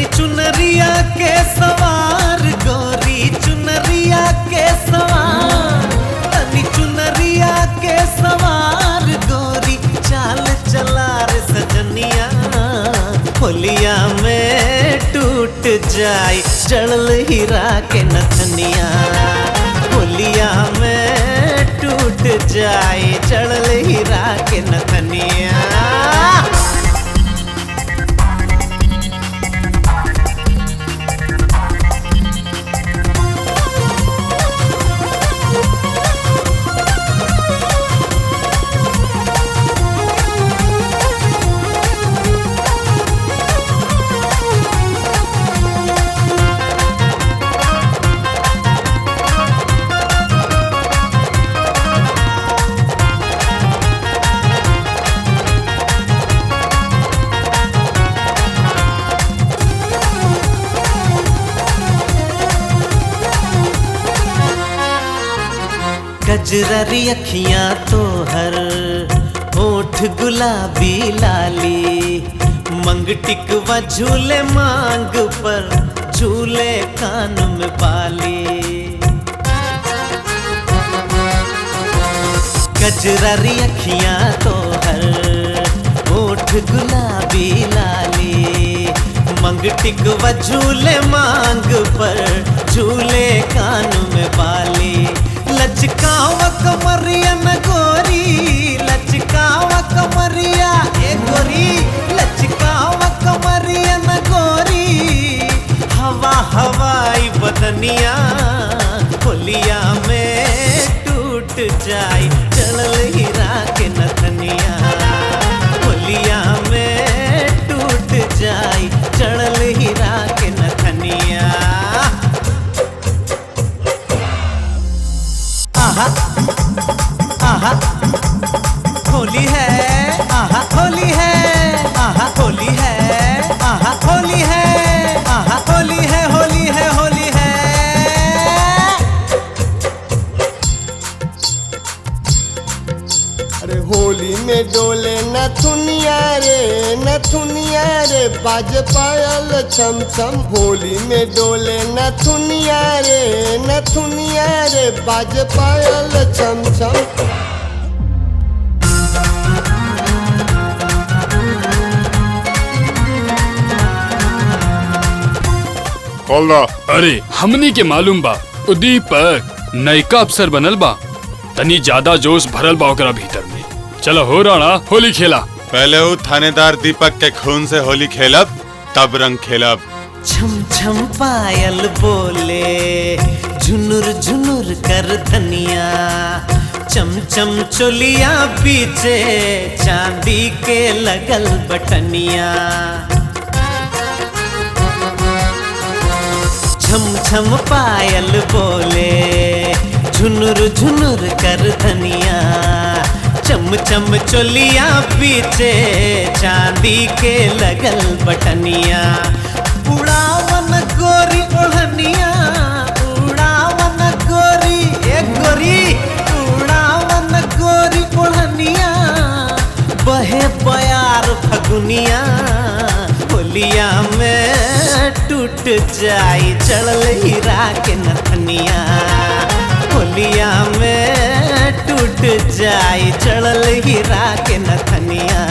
तनी चुनरिया के सवार गोरी चुनरिया के सवार, तनी चुनरिया के सवार गोरी, चाल चला रे सजनिया, होलिया में टूट जाए जड़ल हीरा के नथनिया, होलिया में टूट जाए जड़ल हीरा के नथनिया। गजरारी अखियां तो हर होठ गुलाबी लाली, मंगटिकवा झूले मांग पर झूले कान में बाली। गजरारी अखियां तो हर होठ गुलाबी लाली, मंगटिकवा झूले मांग पर झूले कान में बाली। लचकावा कमरिया न गोरी, लचकावा कमरिया ए गोरी, लचकावा कमरिया न गोरी, हवा हवाई बदनिया, होलिया में टूट जाए चलल हीरा के नथनिया, होलिया में टूट जाए चढ़ल हीरा के नथनिया। आहा आहा होली है, आहा होली है, आहा होली है, आहा होली है, आहा होली है, होली है, होली है। अरे होली में डोले नथुनिया रे बाजे पायल छम छम, होली में डोले नथुनिया रे बाजे पायल छम छम। अरे हमनी के मालूम बा दीपक नयका अफसर बनल बा, तनी ज्यादा जोश भरल बा ओकरा भीतर में। चलो हो राणा होली खेला। पहले वो थानेदार दीपक के खून से होली खेलब तब रंग खेलब। छम छम पायल बोले झुनुर झुनुर कर धनिया, चम चम चोलिया पीछे चांदी के लगल बटनिया। छम छम पायल बोले झुनुर झुनुर कर धनिया, चम चम चोलिया पीछे चांदी के लगल बटनिया। उड़ावन गोरी ओढ़निया, उड़ावन गोरी एक गोरी, उड़ावन गोरी ओढ़निया, बहे प्यार फगुनिया, होलिया में टूट जाए चढ़ल हीरा के नथनिया, होलिया में टूट जाए चढ़ल हीरा के नथनिया।